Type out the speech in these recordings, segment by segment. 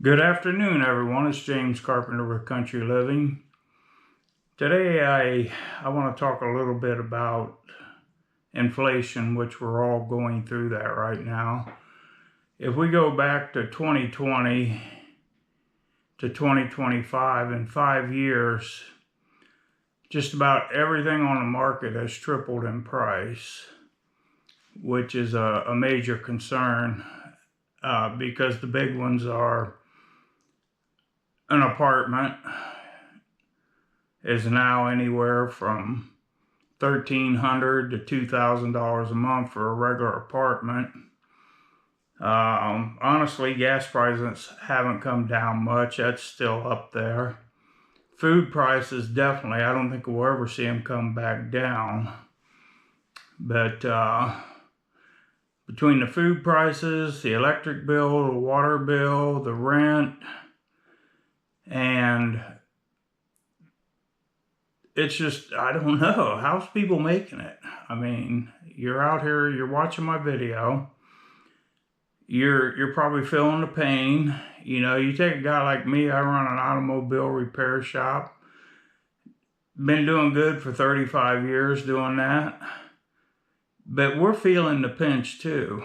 Good afternoon, everyone. It's James Carpenter with Country Living. Today, I want to talk a little bit about inflation, which we're all going through that right now. If we go back to 2020 to 2025, in 5 years, just about everything on the market has tripled in price, which is a major concern because the big ones are an apartment is now anywhere from $1,300 to $2,000 a month for a regular apartment. Honestly, gas prices haven't come down much. That's still up there. Food prices, definitely. I don't think we'll ever see them come back down. But between the food prices, the electric bill, the water bill, the rent, and it's just, I don't know. How's people making it? I mean, you're out here, you're watching my video. You're probably feeling the pain. You know, you take a guy like me, I run an automobile repair shop. Been doing good for 35 years doing that. But we're feeling the pinch too.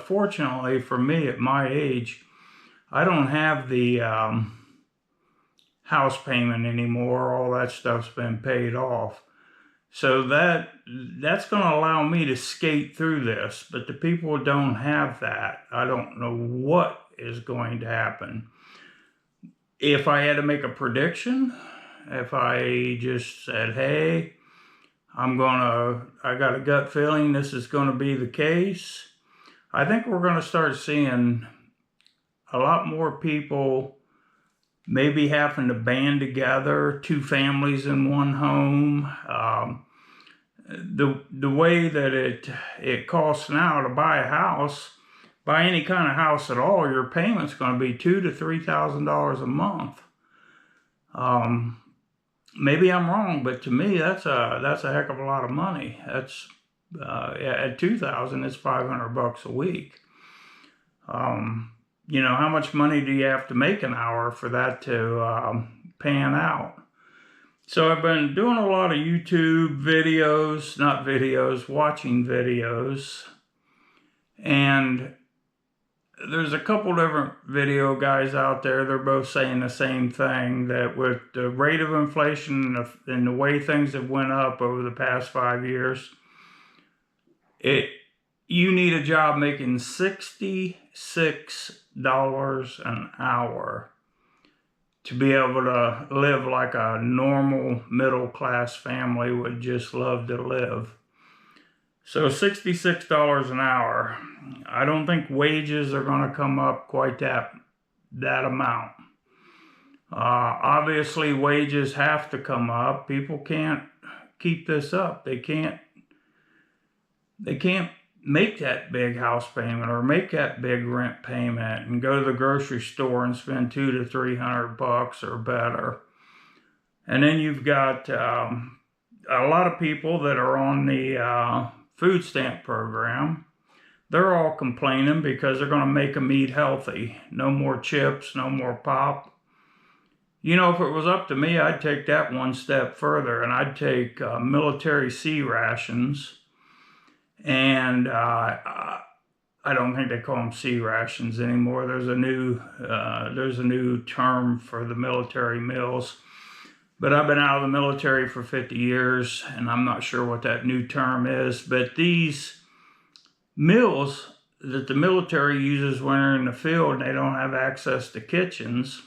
Fortunately for me at my age, I don't have the house payment anymore. All that stuff's been paid off. So that's going to allow me to skate through this. But the people who don't have that, I don't know what is going to happen. If I had to make a prediction, if I just said, hey, I got a gut feeling this is going to be the case, I think we're going to start seeing a lot more people maybe having to band together, two families in one home. The way that it costs now to buy a house, buy any kind of house at all, your payment's going to be $2,000 to $3,000 a month. Maybe I'm wrong, but to me that's a heck of a lot of money. That's at $2,000, it's $500 a week. You know, how much money do you have to make an hour for that to pan out? So I've been doing a lot of YouTube videos, watching videos. And there's a couple different video guys out there. They're both saying the same thing, that with the rate of inflation and the way things have went up over the past 5 years, you need a job making $66 an hour to be able to live like a normal middle-class family would just love to live. So $66 an hour. I don't think wages are going to come up quite that amount. Obviously, wages have to come up. People can't keep this up. They can't make that big house payment or make that big rent payment and go to the grocery store and spend $200 to $300 or better. And then you've got a lot of people that are on the food stamp program. They're all complaining because they're going to make them eat healthy. No more chips, no more pop. You know, if it was up to me, I'd take that one step further, and I'd take military C rations. And I don't think they call them C rations anymore. There's a new term for the military meals. But I've been out of the military for 50 years, and I'm not sure what that new term is. But these meals that the military uses when they're in the field and they don't have access to kitchens,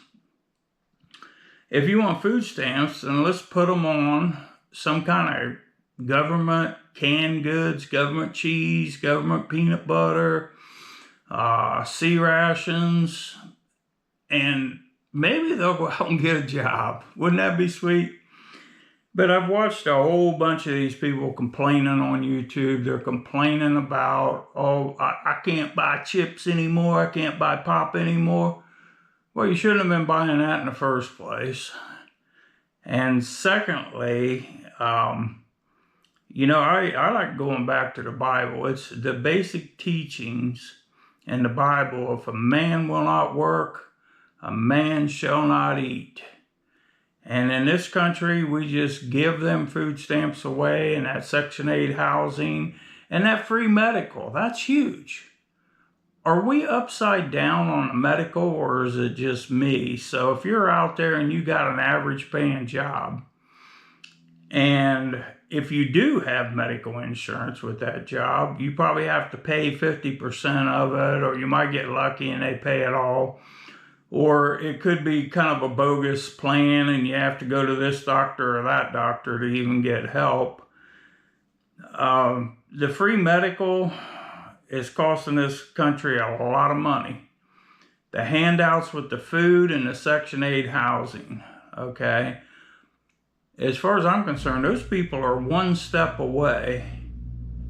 if you want food stamps, then let's put them on some kind of government canned goods, government cheese, government peanut butter, C rations, and maybe they'll go out and get a job. Wouldn't that be sweet? But I've watched a whole bunch of these people complaining on YouTube. They're complaining about, oh, I can't buy chips anymore. I can't buy pop anymore. Well, you shouldn't have been buying that in the first place. And secondly, you know, I like going back to the Bible. It's the basic teachings in the Bible. If a man will not work, a man shall not eat. And in this country, we just give them food stamps away and that Section 8 housing and that free medical. That's huge. Are we upside down on the medical, or is it just me? So if you're out there and you got an average paying job, and if you do have medical insurance with that job, you probably have to pay 50% of it, or you might get lucky and they pay it all. Or it could be kind of a bogus plan and you have to go to this doctor or that doctor to even get help. The free medical is costing this country a lot of money. The handouts with the food and the Section 8 housing, okay? As far as I'm concerned, those people are one step away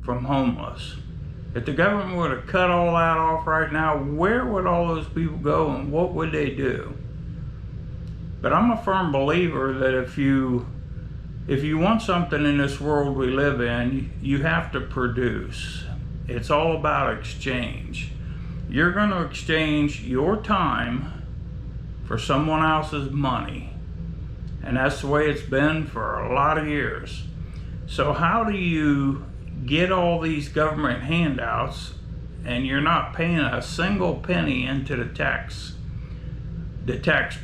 from homeless. If the government were to cut all that off right now, where would all those people go and what would they do? But I'm a firm believer that if you want something in this world we live in, you have to produce. It's all about exchange. You're going to exchange your time for someone else's money. And that's the way it's been for a lot of years. So how do you get all these government handouts and you're not paying a single penny into the tax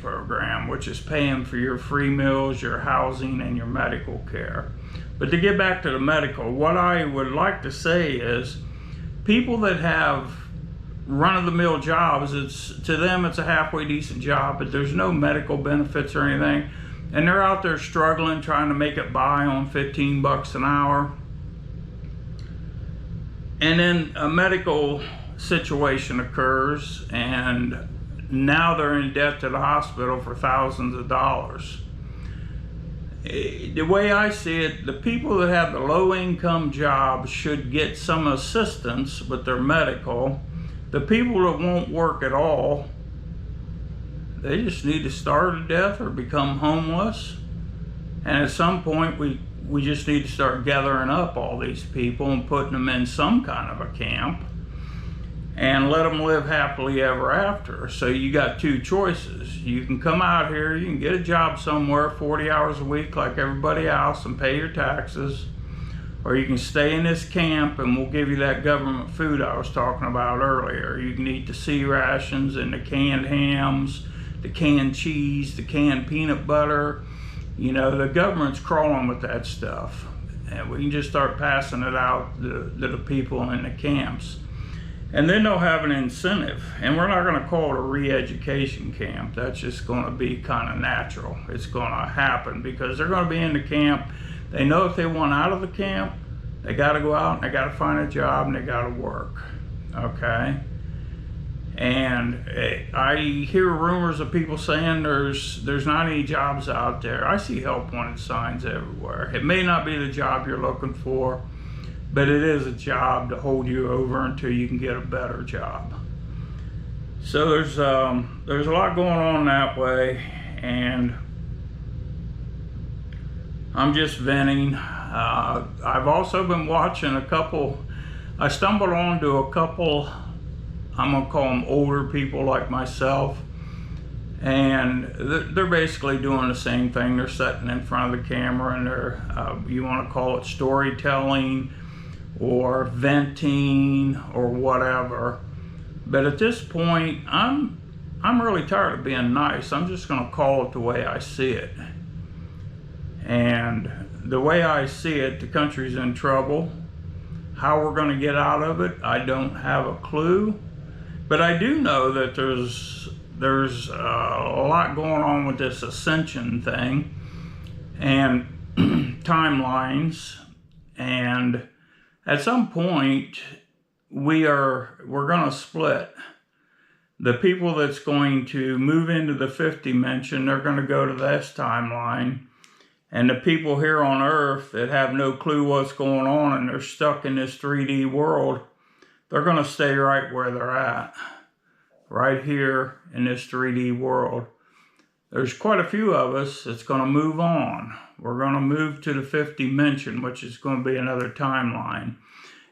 program, which is paying for your free meals, your housing, and your medical care? But to get back to the medical, what I would like to say is people that have run-of-the-mill jobs, to them it's a halfway decent job, but there's no medical benefits or anything, and they're out there struggling, trying to make it by on $15 an hour. And then a medical situation occurs, and now they're in debt to the hospital for thousands of dollars. The way I see it, the people that have the low-income jobs should get some assistance with their medical. The people that won't work at all, they just need to starve to death or become homeless. And at some point, we just need to start gathering up all these people and putting them in some kind of a camp and let them live happily ever after. So you got two choices. You can come out here, you can get a job somewhere 40 hours a week like everybody else and pay your taxes, or you can stay in this camp and we'll give you that government food I was talking about earlier. You can eat the sea rations and the canned hams, the canned cheese, the canned peanut butter. You know, the government's crawling with that stuff, and we can just start passing it out to the people in the camps. And then they'll have an incentive, and we're not going to call it a re-education camp. That's just going to be kind of natural. It's going to happen because they're going to be in the camp. They know if they want out of the camp, they got to go out and they got to find a job and they got to work, okay? And I hear rumors of people saying there's not any jobs out there. I see help wanted signs everywhere. It may not be the job you're looking for, but it is a job to hold you over until you can get a better job. So there's a lot going on that way, and I'm just venting. I've also been watching I stumbled onto a couple, I'm gonna call them older people like myself, and they're basically doing the same thing. They're sitting in front of the camera and they're, you wanna call it storytelling or venting or whatever. But at this point, I'm really tired of being nice. I'm just gonna call it the way I see it. And the way I see it, the country's in trouble. How we're gonna get out of it, I don't have a clue. But I do know that there's a lot going on with this ascension thing and timelines, and at some point we're going to split. The people that's going to move into the fifth dimension, they're going to go to this timeline, and the people here on Earth that have no clue what's going on and they're stuck in this 3D world, they're going to stay right where they're at, right here in this 3D world. There's quite a few of us that's going to move on. We're going to move to the fifth dimension, which is going to be another timeline.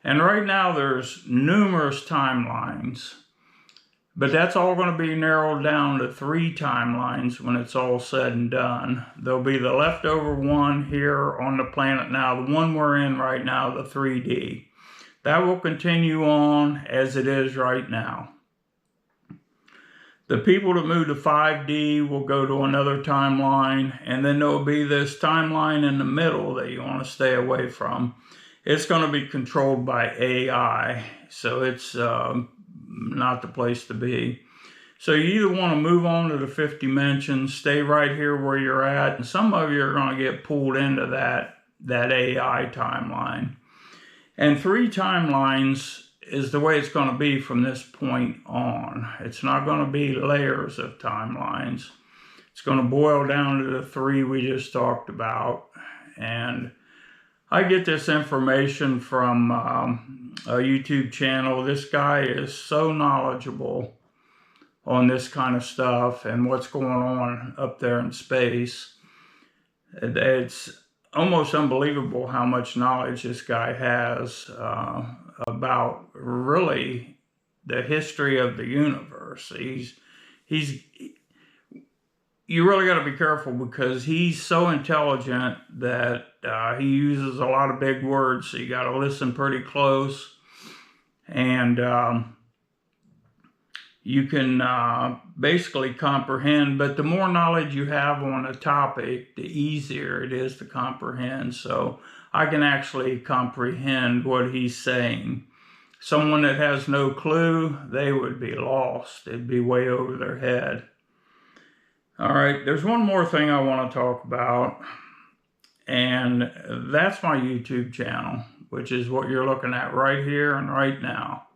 And right now there's numerous timelines. But that's all going to be narrowed down to 3 timelines when it's all said and done. There'll be the leftover one here on the planet now, the one we're in right now, the 3D. That will continue on as it is right now. The people that move to 5D will go to another timeline, and then there'll be this timeline in the middle that you want to stay away from. It's going to be controlled by AI, so it's not the place to be. So you either want to move on to the 5th dimension, stay right here where you're at, and some of you are going to get pulled into that AI timeline. And 3 timelines is the way it's going to be from this point on. It's not going to be layers of timelines. It's going to boil down to the 3 we just talked about. And I get this information from a YouTube channel. This guy is so knowledgeable on this kind of stuff and what's going on up there in space. It's almost unbelievable how much knowledge this guy has about really the history of the universe. You really got to be careful because he's so intelligent that he uses a lot of big words, so you got to listen pretty close. And you can basically comprehend, but the more knowledge you have on a topic, the easier it is to comprehend. So I can actually comprehend what he's saying. Someone that has no clue, they would be lost. It'd be way over their head. All right, there's one more thing I want to talk about, and that's my YouTube channel, which is what you're looking at right here and right now.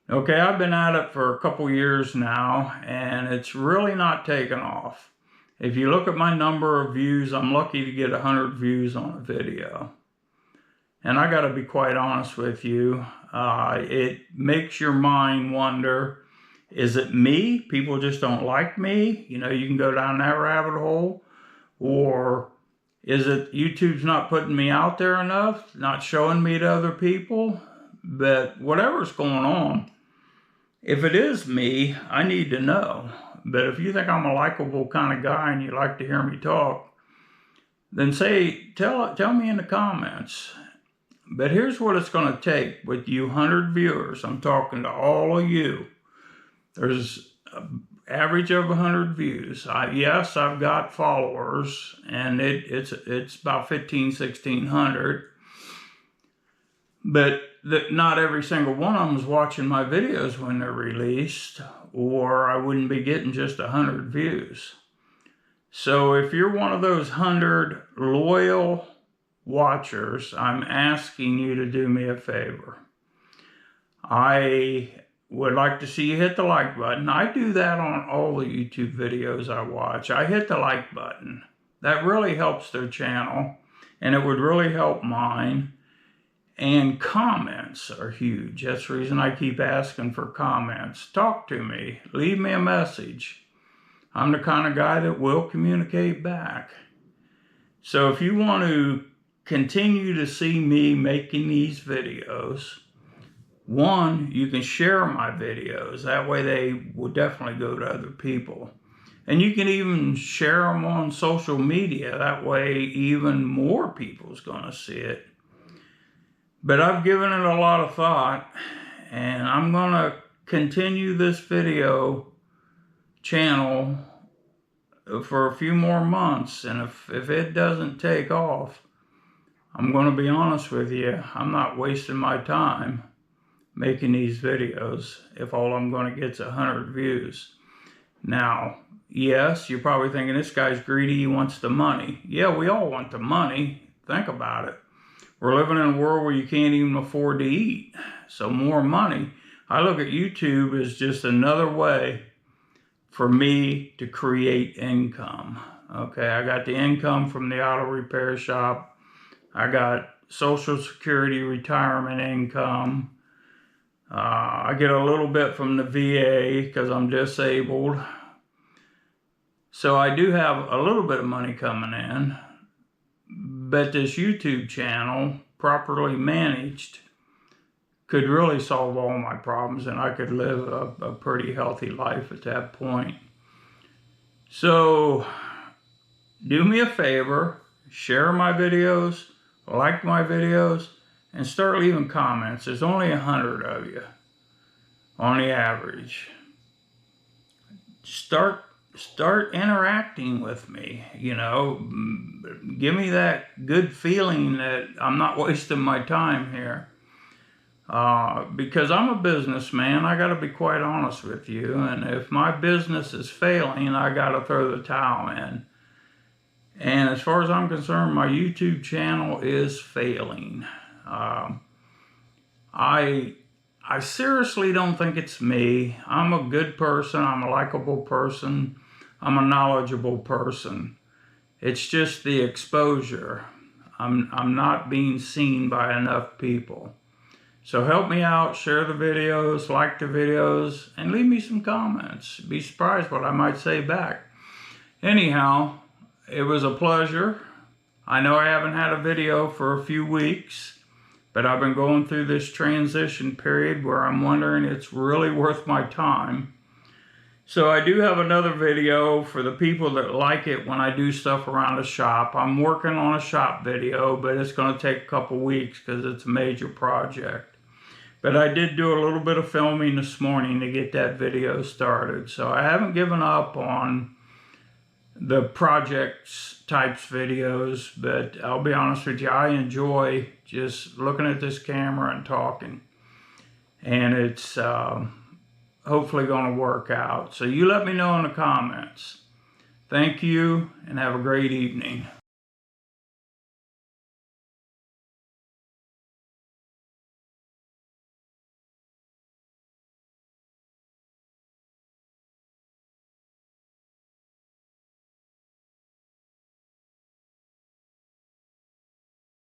Okay, I've been at it for a couple years now, and it's really not taken off. If you look at my number of views, I'm lucky to get 100 views on a video. And I got to be quite honest with you, it makes your mind wonder, is it me? People just don't like me? You know, you can go down that rabbit hole. Or is it YouTube's not putting me out there enough, not showing me to other people? But whatever's going on, if it is me, I need to know. But if you think I'm a likable kind of guy and you like to hear me talk, then tell me in the comments. But here's what it's going to take with you 100 viewers. I'm talking to all of you. There's an average of 100 views. Yes, I've got followers, and it's about 1,600. But not every single one of them is watching my videos when they're released, or I wouldn't be getting just 100 views. So if you're one of those 100 loyal watchers, I'm asking you to do me a favor. I would like to see you hit the like button. I do that on all the YouTube videos I watch. I hit the like button. That really helps their channel, and it would really help mine. And comments are huge. That's the reason I keep asking for comments. Talk to me. Leave me a message. I'm the kind of guy that will communicate back. So if you want to continue to see me making these videos, one, you can share my videos. That way they will definitely go to other people. And you can even share them on social media. That way even more people's going to see it. But I've given it a lot of thought, and I'm going to continue this video channel for a few more months. And if it doesn't take off, I'm going to be honest with you, I'm not wasting my time making these videos if all I'm going to get is 100 views. Now, yes, you're probably thinking this guy's greedy, he wants the money. Yeah, we all want the money. Think about it. We're living in a world where you can't even afford to eat. So more money. I look at YouTube as just another way for me to create income. Okay, I got the income from the auto repair shop. I got Social Security retirement income. I get a little bit from the VA because I'm disabled. So I do have a little bit of money coming in. But this YouTube channel, properly managed, could really solve all my problems, and I could live a pretty healthy life at that point. So do me a favor, share my videos, like my videos, and start leaving comments. There's only 100 of you on the average. Start interacting with me, you know. Give me that good feeling that I'm not wasting my time here. Because I'm a businessman, I got to be quite honest with you. And if my business is failing, I got to throw the towel in. And as far as I'm concerned, my YouTube channel is failing. I seriously don't think it's me. I'm a good person. I'm a likable person. I'm a knowledgeable person. It's just the exposure. I'm not being seen by enough people. So help me out, share the videos, like the videos, and leave me some comments. Be surprised what I might say back. Anyhow, it was a pleasure. I know I haven't had a video for a few weeks, but I've been going through this transition period where I'm wondering it's really worth my time. So I do have another video for the people that like it when I do stuff around the shop. I'm working on a shop video, but it's going to take a couple weeks because it's a major project. But I did do a little bit of filming this morning to get that video started. So I haven't given up on the projects types videos, but I'll be honest with you, I enjoy just looking at this camera and talking. And it's hopefully going to work out. So you let me know in the comments. Thank you, and have a great evening.